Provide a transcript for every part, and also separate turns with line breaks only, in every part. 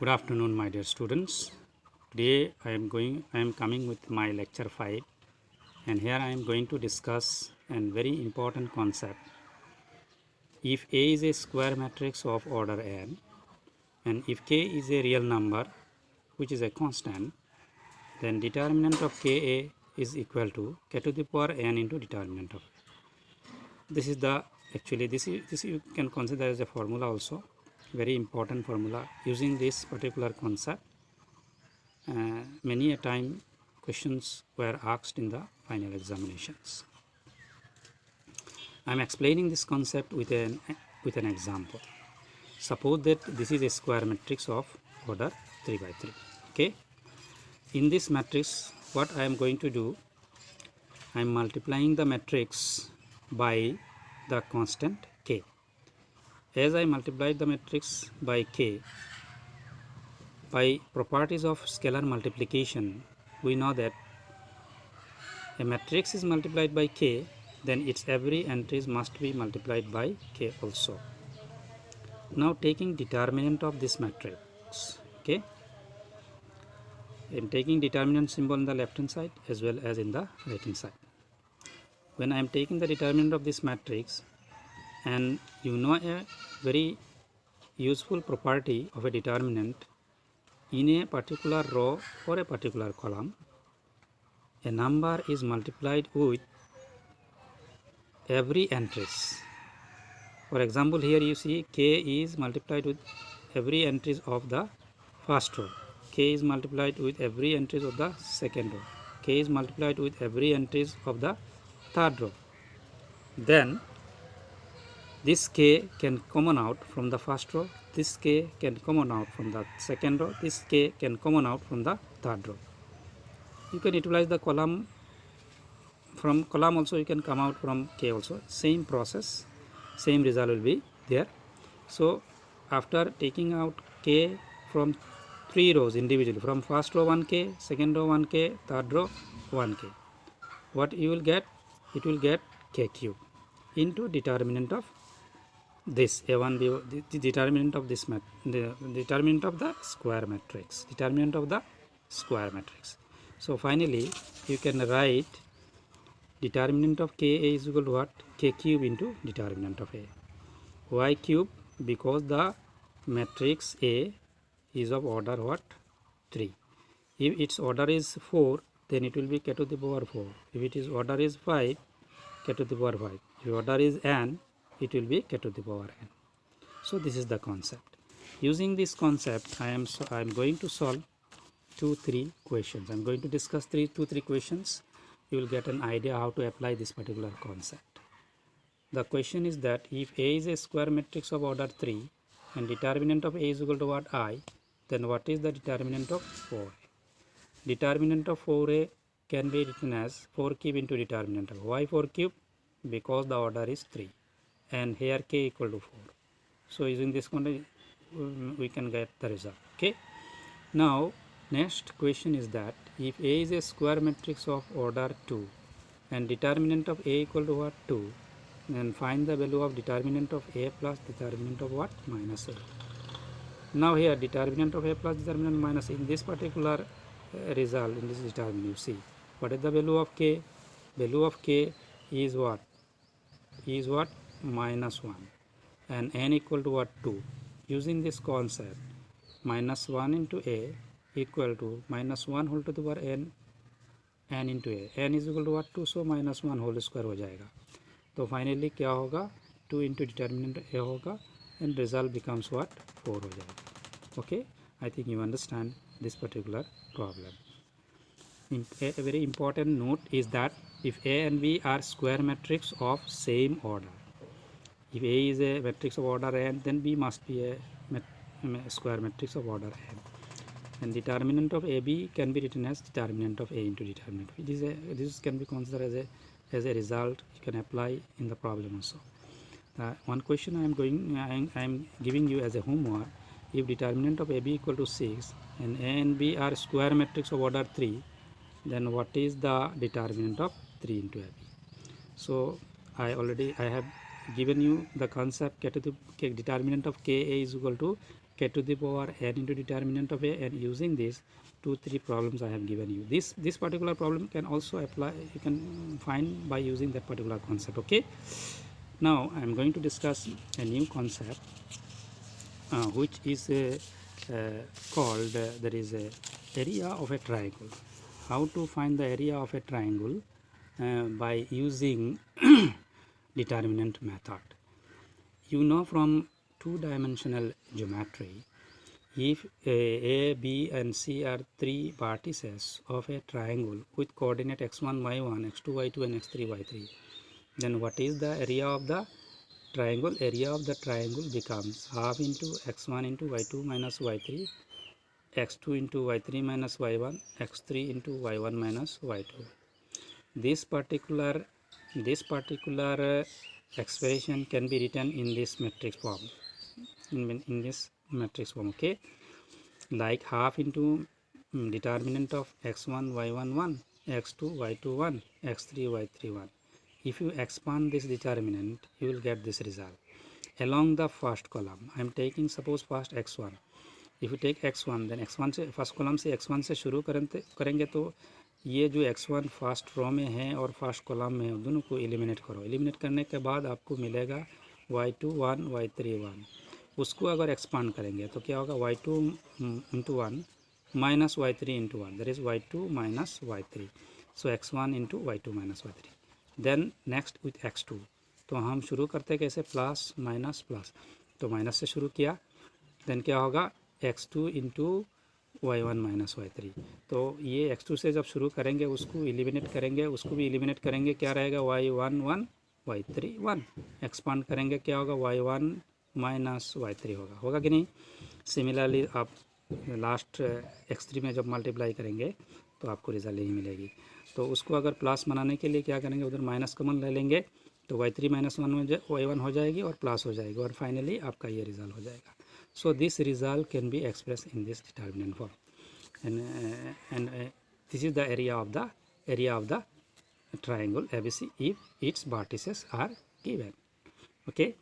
Good afternoon, my dear students. Today I am coming with my lecture 5, and here I am going to discuss a very important concept. If A is a square matrix of order n, and if k is a real number which is a constant, then determinant of ka is equal to k to the power n into determinant of a. This is the this you can consider as a formula also, very important formula. Using this particular concept, many a time questions were asked in the final examinations. I am explaining this concept with an example. Suppose that this is a square matrix of order 3 by 3. Okay. In this matrix, what I am going to do, I am multiplying the matrix by the constant k. As I multiply the matrix by k, by properties of scalar multiplication, we know that a matrix is multiplied by k, then its every entries must be multiplied by k also. Now taking determinant of this matrix, okay, I am taking determinant symbol on the left hand side as well as in the right hand side. When I am taking the determinant of this matrix, and you know a very useful property of a determinant, in a particular row or a particular column, a number is multiplied with every entries. For example, here you see k is multiplied with every entries of the first row, k is multiplied with every entries of the second row, k is multiplied with every entries of the third row. Then this k can common out from the first row, this k can common out from the second row, this k can common out from the third row. You can utilize the column, from column also you can come out from k also, same process, same result will be there. So after taking out k from 3 rows individually, from first row 1k, second row 1k, third row 1k, what you will get, it will get k cube into determinant of this a1 b, the determinant of this the determinant of the square matrix, determinant of the square matrix. So finally you can write determinant of ka is equal to what, k cube into determinant of a. Why cube? Because the matrix A is of order what, 3. If its order is 4, then it will be k to the power 4. If it is order is 5, k to the power 5. If order is n, it will be k to the power n. So this is the concept. Using this concept, I am going to solve 2-3 questions. I am going to discuss 2-3 questions. You will get an idea how to apply this particular concept. The question is that if A is a square matrix of order 3 and determinant of A is equal to what, I, then what is the determinant of 4? Determinant of 4A can be written as 4 cube into determinant of. Why 4 cube? Because the order is 3 and here k equal to 4. So using this concept we can get the result. Okay. Now next question is that if A is a square matrix of order 2 and determinant of A equal to what, 2, then find the value of determinant of A plus determinant of what, minus A. Now here determinant of A plus determinant minus A, in this particular result, in this determinant, you see what is the value of k? Value of k is what? Is what? Minus 1, and n equal to what, 2. Using this concept, minus 1 into a equal to minus 1 whole to the power n, n into a, n is equal to what, 2, so minus 1 whole square हो जाएगा. तो finally क्या होगा, 2 into determinant ए होगा and result becomes what, 4 हो जाएगा. Okay, I think you understand this particular problem. A very important note is that if A and B are square matrix of same order, if A is a matrix of order n, then B must be a square matrix of order n, and determinant of AB can be written as determinant of A into determinant. This can be considered as a result you can apply in the problem also. One question I am giving you as a homework: if determinant of AB equal to 6 and A and B are square matrix of order 3, then what is the determinant of 3 into AB? So I have given you the concept, determinant of Ka is equal to k to the power n into determinant of a, and using this 2-3 problems I have given you. This particular problem can also apply, you can find by using that particular concept. Okay, now I am going to discuss a new concept which is called there is a area of a triangle. How to find the area of a triangle by using determinant method. You know from two-dimensional geometry, if A, B and C are three vertices of a triangle with coordinate x1, y1, x2, y2 and x3, y3, then what is the area of the triangle? Area of the triangle becomes half into x1 into y2 minus y3, x2 into y3 minus y1, x3 into y1 minus y2. This particular expression can be written in this matrix form, in this matrix form. Okay, like half into determinant of x1 y1 1, x2 y2 1, x3 y3 1. If you expand this determinant, you will get this result. Along the first column, I am taking suppose first x1. If you take x1, then x1 से first column से x1 से शुरू करेंगे तो ये जो x1 first row में है और फर्स्ट कॉलम में है, दोनों को एलिमिनेट करो. एलिमिनेट करने के बाद आपको मिलेगा y2 1, y3 1. उसको अगर एक्सपांड करेंगे तो क्या होगा, y2 into 1 minus y3 into 1, that is y2 minus y3. So x1 into y2 minus y3. Then next with x2, तो हम शुरू करते कैसे, प्लस माइनस प्लस, तो माइनस से शुरू किया. देन क्या होगा, x2 into y1 minus y3. तो ये x2 से जब शुरू करेंगे उसको एलिमिनेट करेंगे, उसको भी एलिमिनेट करेंगे, क्या रहेगा y1 1, y3 1. एक्सपांड करेंगे क्या होगा, y1 माइनस y3 होगा कि नहीं. सिमिलरली आप लास्ट x3 में जब मल्टीप्लाई करेंगे तो आपको रिजल्ट यही मिलेगी. तो उसको अगर प्लस बनाने के लिए क्या करेंगे, उधर माइनस कॉमन ले लेंगे तो y3 माइनस 1 में y1 हो जाएगी और प्लस हो जाएगी और फाइनली आपका ये रिजल्ट हो जाएगा. So this result can be expressed in this determinant form, and this is the area of the triangle ABC if its vertices are given. Okay.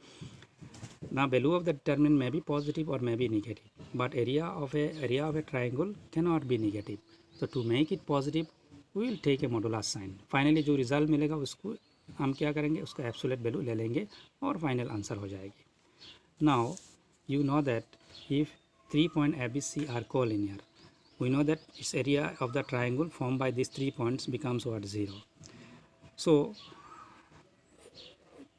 Now value of the determinant may be positive or may be negative, but area of a triangle cannot be negative. So to make it positive, we will take a modulus sign. Finally जो result मिलेगा उसको हम क्या करेंगे, उसका absolute value ले लेंगे और final answer हो जाएगी. Now you know that if 3 points ABC are collinear, we know that its area of the triangle formed by these 3 points becomes what, 0. So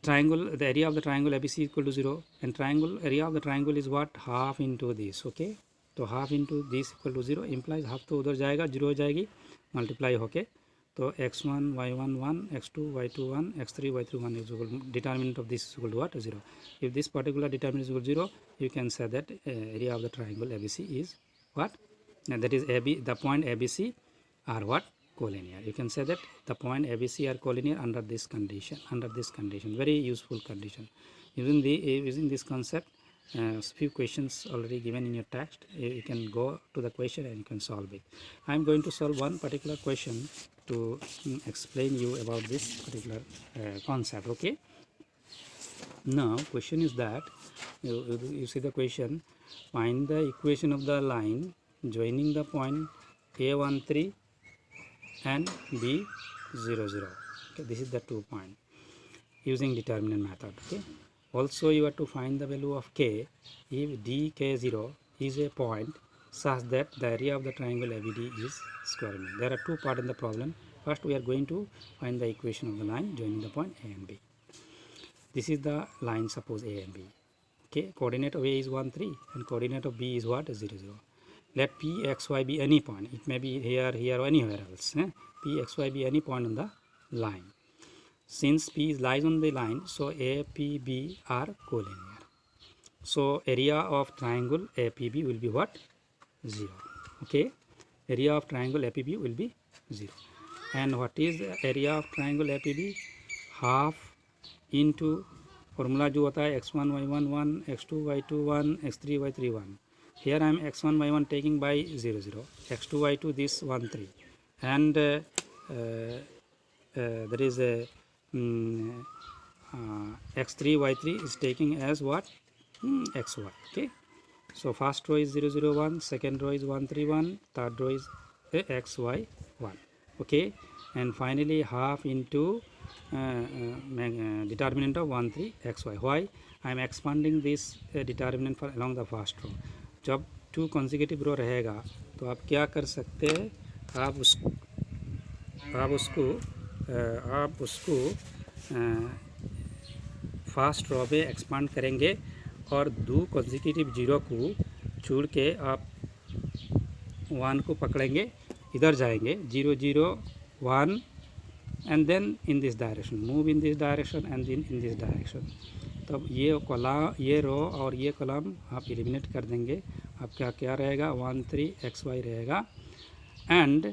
triangle, the area of the triangle ABC is equal to 0, and triangle area of the triangle is what, half into this. Okay, तो half into this equal to 0 implies half तो उधर जाएगा, 0 हो जाएगी, multiply होके तो x1 y1 1, x2 y2 1, x3 y3 1 is equal, determinant of this is equal to what, 0. If this particular determinant is equal to 0, you can say that area of the triangle ABC is what, and that is AB, the point ABC are what, collinear. You can say that the point ABC are collinear under this condition, very useful condition. Using this concept, few questions already given in your text, you can go to the question and you can solve it. I am going to solve one particular question to explain you about this particular concept. Okay, now question is that you see the question, find the equation of the line joining the point A13 and B00. Okay, this is the 2 point using determinant method. Okay, also you have to find the value of k if dk0 is a point such that the area of the triangle ABD is square mean. There are 2 parts in the problem. First we are going to find the equation of the line joining the point A and B. This is the line, suppose A and B. Okay, coordinate of A is 1 3 and coordinate of B is what, 0 0. Let P x y be any point, it may be here, here or anywhere else. P x y be any point on the line. Since P lies on the line, so A P B are collinear. So area of triangle APB will be what, 0. Okay, area of triangle APB will be 0. And what is the area of triangle APB? Half into formula जो होता है x1 y1 1, x2 y2 1, x3 y3 1. Here I am x1 y1 taking by 0 0, x2 y2 this 1 3, and there is a x3 y3 is taking as what, xy. Okay, So first row is 0 0 1, second row is 1 3 1, third row is x y 1. Okay, and finally half into determinant of 1 3 x y. Why I am expanding this determinant for along the first row. जब 2 consecutive row रहेगा तो आप क्या कर सकते हैं, आप उसको फर्स्ट रो पे एक्सपांड करेंगे और 2 consecutive 0 को छोड़ के आप 1 को पकड़ेंगे, इधर जाएंगे 0 0 1 and then in this direction, move in this direction and then in this direction. तब ये रो और ये कॉलम आप एलिमिनेट कर देंगे, आपका क्या रहेगा 1 3 एक्स वाई रहेगा एंड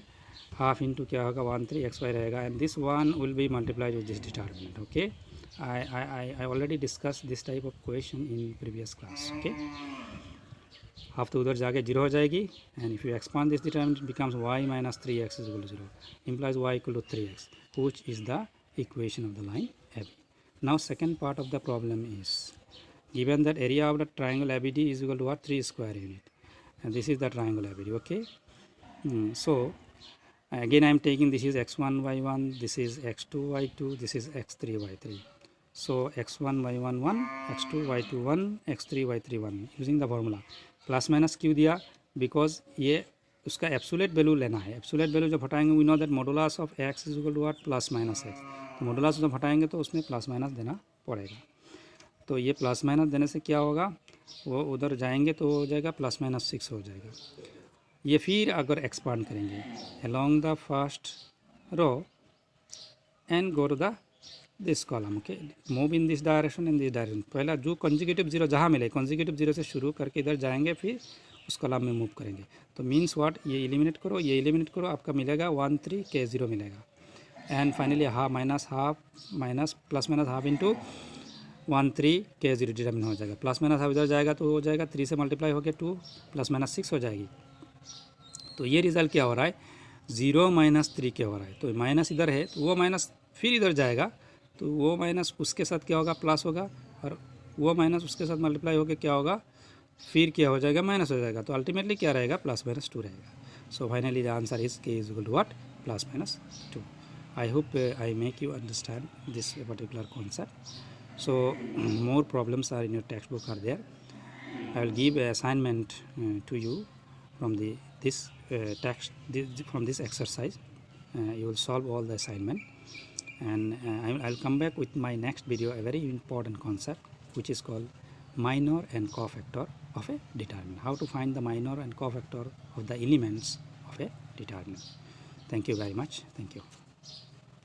हाफ इंटू क्या होगा 1 3 एक्स वाई रहेगा and this one will be multiplied with this determinant. Okay, I already discussed this type of question in previous class. Okay, half तो उधर जाके 0 हो जाएगी and if you expand this determinant becomes y minus 3x is equal to 0, implies y equal to 3x, which is the equation of the line AB. Now second part of the problem is given that area of the triangle ABD is equal to what, 3 square unit, and this is the triangle ABD. Okay, so again I am taking this is x1 y1, this is x2 y2, this is x3 y3. So x1 y1 1, x2 y2 1, x3 y3 1 using the formula. Plus minus क्यों दिया, because ये उसका absolute value लेना है. Absolute value जब हटाएंगे we know that modulus of x is equal to what, plus minus x. तो modulus जब हटाएंगे तो उसमें प्लस माइनस देना पड़ेगा. तो ये प्लस माइनस देने से क्या होगा, वो उधर जाएंगे तो हो जाएगा प्लस माइनस 6 हो जाएगा. ये फिर अगर एक्सपांड करेंगे along the first row and go to the this column. Okay, move in this direction in this direction. पहला जो कंसेक्यूटिव 0 जहाँ मिले कंसेक्यूटिव 0 से शुरू करके इधर जाएंगे, फिर उस कॉलम में मूव करेंगे. तो मीन्स व्हाट, ये एलिमिनेट करो, ये एलिमिनेट करो, आपका मिलेगा 1 3 के 0 मिलेगा and finally half minus plus minus half into 1 3 के 0 डिटरमिन हो जाएगा. प्लस माइनस हाफ इधर जाएगा तो हो जाएगा 3 से मल्टीप्लाई हो गया 2 प्लस माइनस 6 हो जाएगी. तो ये रिजल्ट क्या हो रहा है, 0 माइनस 3 के हो रहा है. तो माइनस इधर है तो वो माइनस फिर इधर जाएगा तो वो माइनस उसके साथ क्या होगा, प्लस होगा, और वो माइनस उसके साथ मल्टीप्लाई होकर क्या होगा, फिर क्या हो जाएगा, माइनस हो जाएगा. तो अल्टीमेटली क्या रहेगा, प्लस माइनस 2 रहेगा. So finally the answer is K is equal to what, plus minus 2. I hope I make you understand this particular concept. So more problems are in your text book are there. I will give assignment to you from this text from this exercise. You will solve all the assignment, and I'll come back with my next video a very important concept which is called minor and cofactor of a determinant. How to find the minor and cofactor of the elements of a determinant. Thank you very much. Thank you.